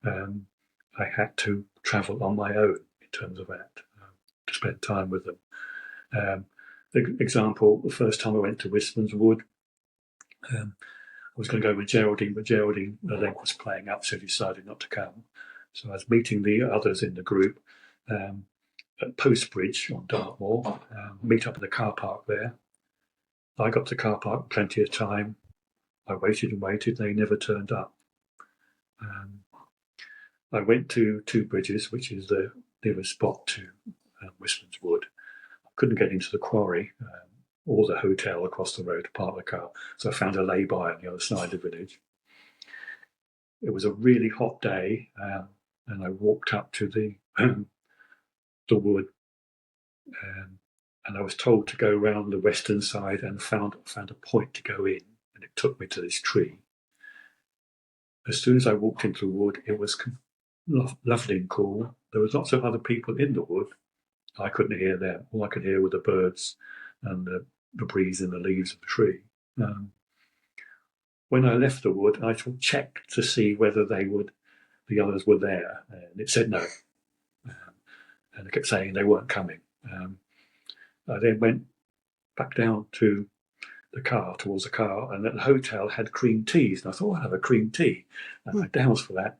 I had to travel on my own in terms of that, to spend time with them. The example, the first time I went to Wisman's Wood, I was going to go with Geraldine, but Geraldine, the leg was playing up, so decided not to come. So I was meeting the others in the group at Post Bridge on Dartmoor, meet up in the car park there. I got to the car park plenty of time. I waited and waited, they never turned up. I went to Two Bridges, which is the nearest spot to Wisman's Wood. I couldn't get into the quarry or the hotel across the road to park the car, so I found a lay-by on the other side of the village. It was a really hot day, and I walked up to the wood, and I was told to go round the western side and found a point to go in, and it took me to this tree. as soon as I walked into the wood, it was lovely and cool. There was lots of other people in the wood. I couldn't hear them. All I could hear were the birds and the breeze in the leaves of the tree. When I left the wood, I checked to see whether the others were there, and it said no. And I kept saying they weren't coming. I then went back down to towards the car, and the hotel had cream teas. And I thought, I'll have a cream tea. And I doused for that.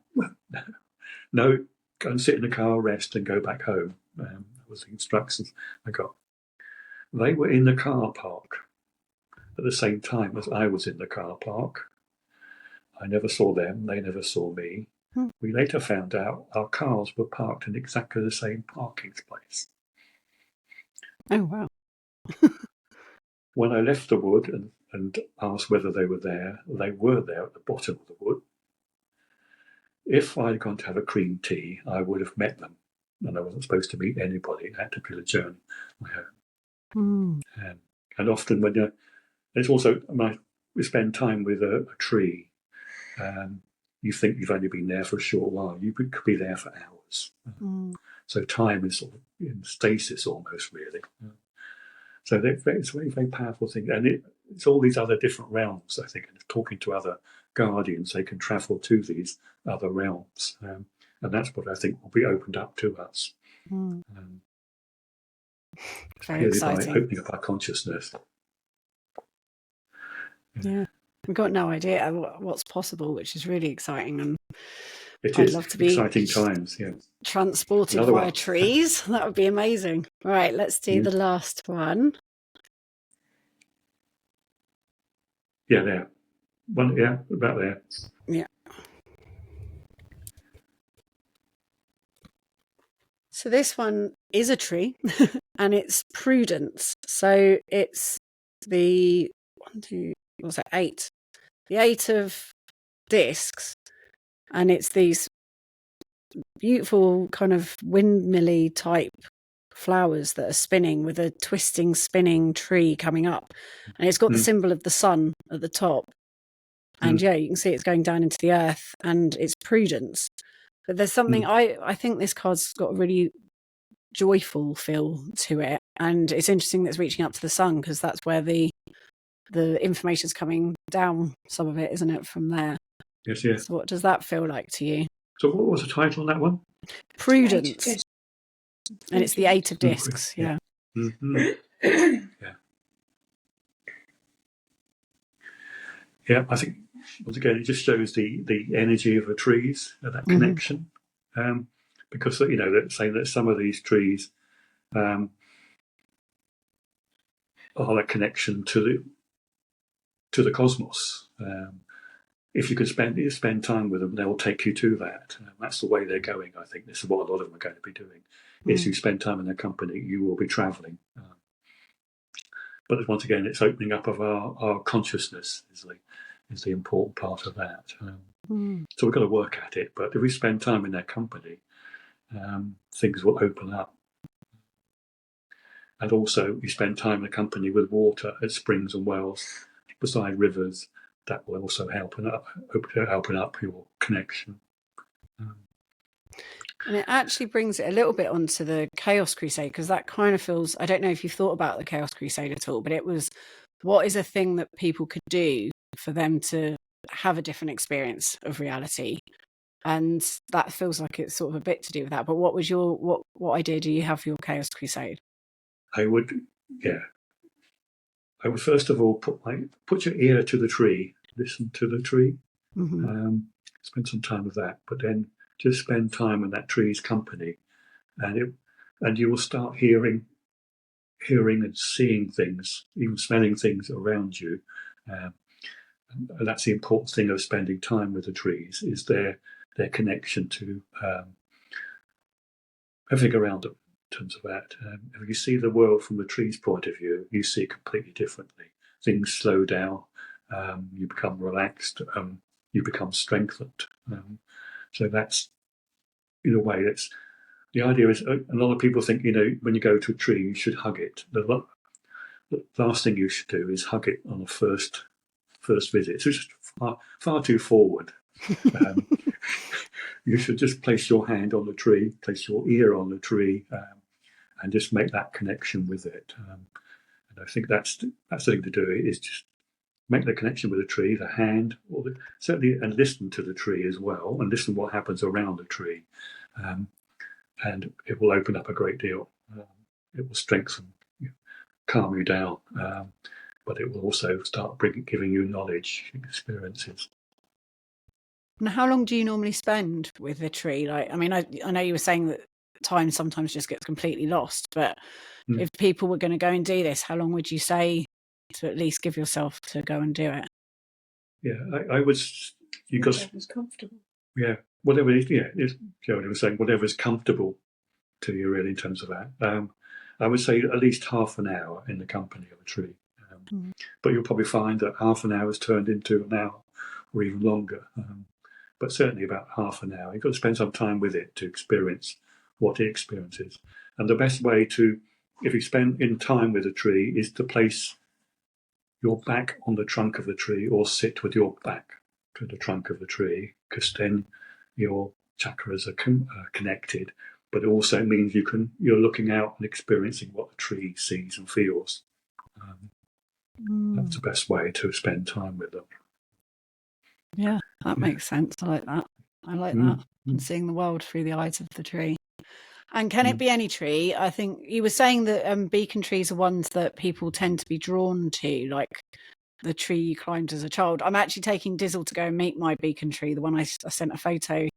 No, go and sit in the car, rest, and go back home. That was the instructions I got. They were in the car park at the same time as I was in the car park. I never saw them. They never saw me. We later found out our cars were parked in exactly the same parking place. Oh, wow. When I left the wood and asked whether they were there at the bottom of the wood. If I'd gone to have a cream tea, I would have met them. And I wasn't supposed to meet anybody. I had to do the journey on my own. And often when it's also, when we spend time with a tree, you think you've only been there for a short while. You could be there for hours. So time is sort of in stasis almost, really. So it's a very, very powerful thing. And it's all these other different realms, I think. And talking to other guardians, they can travel to these other realms. And that's what I think will be opened up to us. Very exciting. By opening up our consciousness. Yeah. We've got no idea what's possible, which is really exciting. And I'd love to be exciting times, yeah. Transported via trees. That would be amazing. Right, let's do the last one. Yeah, there. About there. Yeah. So this one is a tree, and it's prudence. So it's the 8. The 8 of discs, and it's these beautiful kind of windmilly type flowers that are spinning with a twisting, spinning tree coming up, and it's got the symbol of the sun at the top. And you can see it's going down into the earth, and it's prudence. But there's something I think this card's got a really joyful feel to it, and it's interesting that it's reaching up to the sun, because that's where the information's coming down, some of it, isn't it, from there? Yes, yes. So what does that feel like to you? So what was the title on that one? Prudence. And it's the 8 of discs, yeah. Yeah, I think, once again, it just shows the energy of the trees, that connection. Because, they're saying that some of these trees are that connection to the cosmos. If you could spend time with them, they'll take you to that. That's the way they're going, I think. This is what a lot of them are going to be doing. If you spend time in their company, you will be travelling. But once again, it's opening up of our consciousness is the important part of that. So we've got to work at it. But if we spend time in their company, things will open up. And also, you spend time in the company with water at springs and wells, beside rivers. That will also open up your connection. And it actually brings it a little bit onto the Chaos Crusade, because that kind of feels, I don't know if you've thought about the Chaos Crusade at all, but it was, what is a thing that people could do for them to have a different experience of reality? And that feels like it's sort of a bit to do with that. But what was what idea do you have for your Chaos Crusade? I would first of all put your ear to the tree, listen to the tree, spend some time with that. But then just spend time in that tree's company, and you will start hearing and seeing things, even smelling things around you. And that's the important thing of spending time with the trees, is their connection to everything around them. In terms of that, if you see the world from the tree's point of view, you see it completely differently. Things slow down, you become relaxed, you become strengthened. So that's, in a way, that's the idea. Is a lot of people think, when you go to a tree, you should hug it. The last thing you should do is hug it on the first visit. It's just far too forward Um, you should just place your hand on the tree, place your ear on the tree, and just make that connection with it. And I think that's the thing to do, is just make the connection with the tree, the hand, certainly, and listen to the tree as well, and listen what happens around the tree. And it will open up a great deal. It will strengthen, calm you down, but it will also start giving you knowledge, experiences. And how long do you normally spend with a tree? Like, I mean, I know you were saying that time sometimes just gets completely lost, but if people were going to go and do this, how long would you say to at least give yourself to go and do it? Yeah, I was, because Whatever's comfortable. yeah, whatever it is, Jodie was saying, whatever is comfortable to you, really, in terms of that. I would say at least half an hour in the company of a tree. But you'll probably find that half an hour has turned into an hour or even longer. But certainly about half an hour. You've got to spend some time with it to experience what it experiences. And the best way to, if you spend in time with a tree, is to place your back on the trunk of the tree, or sit with your back to the trunk of the tree, because then your chakras are connected. But it also means you're looking out and experiencing what the tree sees and feels. That's the best way to spend time with them. Yeah, that makes sense. I like that. And seeing the world through the eyes of the tree. And can it be any tree? I think you were saying that beacon trees are ones that people tend to be drawn to, like the tree you climbed as a child. I'm actually taking Dizzle to go and meet my beacon tree, the one I sent a photo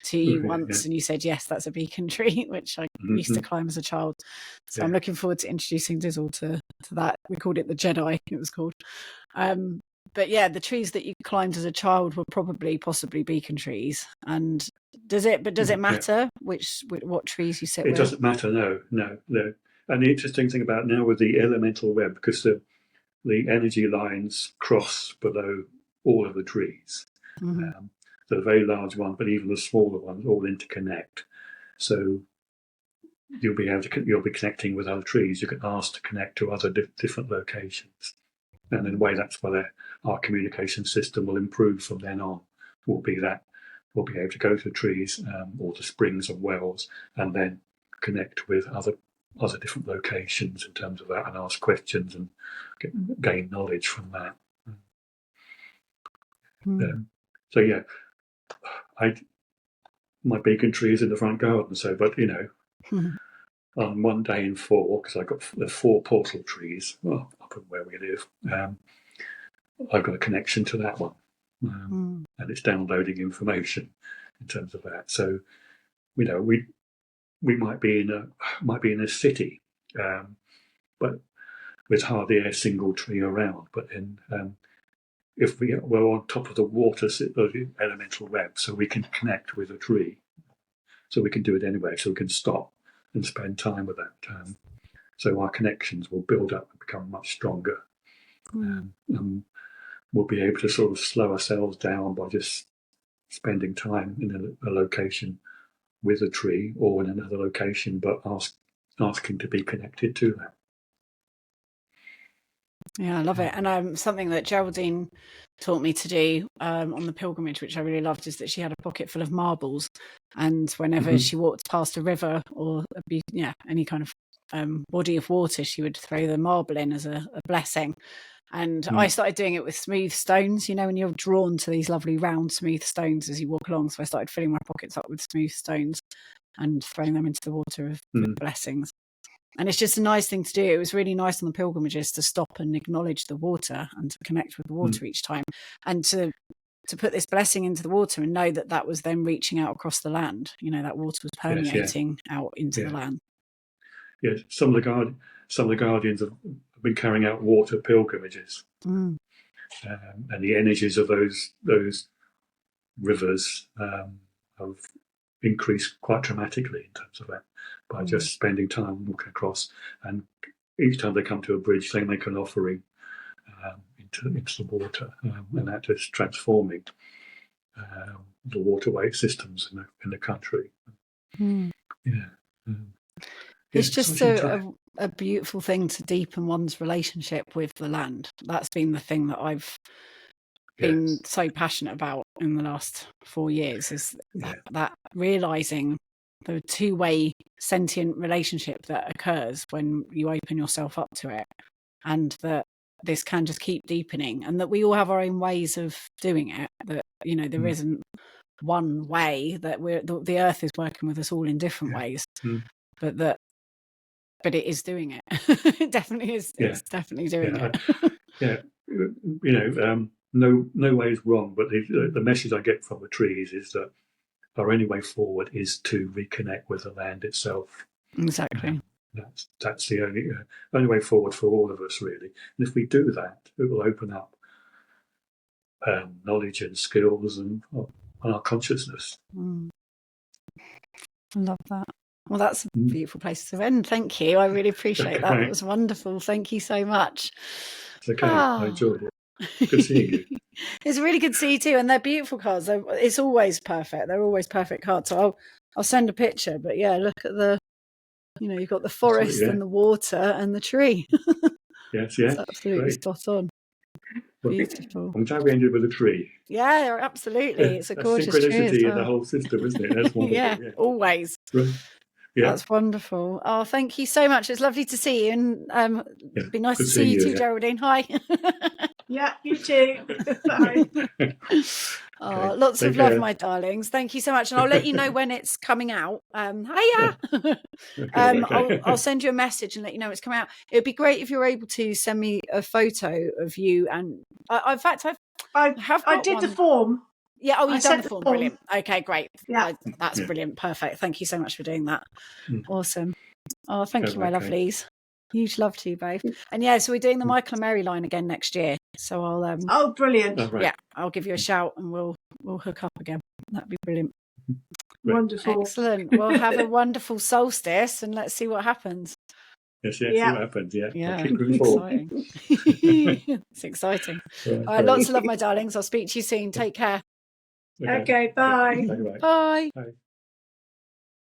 to you once, and you said, yes, that's a beacon tree, which I used to climb as a child. So I'm looking forward to introducing Dizzle to that. We called it the Jedi, it was called. But yeah, the trees that you climbed as a child were possibly beacon trees. And does it matter what trees you sit with? It doesn't matter, no. And the interesting thing about now with the elemental web, because the energy lines cross below all of the trees. The very large one, but even the smaller ones, all interconnect. So you'll be connecting with other trees. You can ask to connect to other different locations. And in a way, that's where our communication system will improve from then on. Will be that we'll be able to go to trees or to springs and wells, and then connect with other different locations in terms of that, and ask questions and gain knowledge from that. So yeah, my beacon tree is in the front garden. So, but on one day in 4, because I've got the 4 portal trees up where we live. I've got a connection to that one, and it's downloading information in terms of that. So, we might be in a city, but with hardly a single tree around. But then, if we're on top of the water, the elemental web, so we can connect with a tree. So we can do it anyway. So we can stop and spend time with that. So our connections will build up and become much stronger. We'll be able to sort of slow ourselves down by just spending time in a location with a tree, or in another location, but asking to be connected to that. Yeah, I love it. And something that Geraldine taught me to do on the pilgrimage, which I really loved, is that she had a pocket full of marbles, and whenever she walked past a river or any kind of body of water, she would throw the marble in as a blessing. And I started doing it with smooth stones, when you're drawn to these lovely round smooth stones as you walk along. So I started filling my pockets up with smooth stones and throwing them into the water with blessings. And it's just a nice thing to do. It was really nice on the pilgrimages to stop and acknowledge the water and to connect with the water each time, and to put this blessing into the water and know that was then reaching out across the land. That water was permeating out into the land. Yes, some of the guardians have been carrying out water pilgrimages, and the energies of those rivers have increased quite dramatically in terms of that, by just spending time walking across. And each time they come to a bridge, they make an offering into the water, and that is transforming the waterway systems in the country. It's just a beautiful thing to deepen one's relationship with the land. That's been the thing that I've been so passionate about in the last 4 years, is that realizing the two-way sentient relationship that occurs when you open yourself up to it, and that this can just keep deepening, and that we all have our own ways of doing it, that there isn't one way, that the earth is working with us all in different ways, but it is doing it. It definitely is. It's definitely doing it. No way is wrong, but the message I get from the trees is that our only way forward is to reconnect with the land itself. Exactly. That's the only way forward for all of us, really. And if we do that, it will open up knowledge and skills and our consciousness. I love that. Well, that's a beautiful place to end. Thank you. I really appreciate that. It was wonderful. Thank you so much. It's okay. I enjoyed it. Good seeing you. It's really good to see you too. And they're beautiful cards. It's always perfect. They're always perfect cards. So I'll send a picture. But yeah, look at you've got the forest and the water and the tree. Yes, It's absolutely spot on. Beautiful. I'm glad we ended with a tree. Yeah, absolutely. It's a gorgeous tree. Synchronicity in the whole system, isn't it? That's wonderful. Yeah, always. Right. Yeah. That's wonderful. Oh, thank you so much. It's lovely to see you, and it'd be nice to see you too, Geraldine. Hi. Yeah, you too. Bye. Lots of love, my darlings. Thank you so much, and I'll let you know when it's coming out. Hiya. I'll send you a message and let you know it's coming out. It'd be great if you're able to send me a photo of you. And in fact, I did the form. Yeah. Oh, you've done the form. Brilliant. Okay, great. Yeah, that's brilliant. Perfect. Thank you so much for doing that. Awesome. Oh, thank you, my lovelies. Huge love to you both. And so we're doing the Michael and Mary line again next year. So I'll oh, brilliant. Yeah, I'll give you a shout and we'll hook up again. That'd be brilliant. Wonderful. Excellent. Well, have a wonderful solstice and let's see what happens. Yes, see what happens. Yeah, exciting. It's exciting. All right, lots of love, my darlings. I'll speak to you soon. Take care. Okay, bye. Bye. Bye.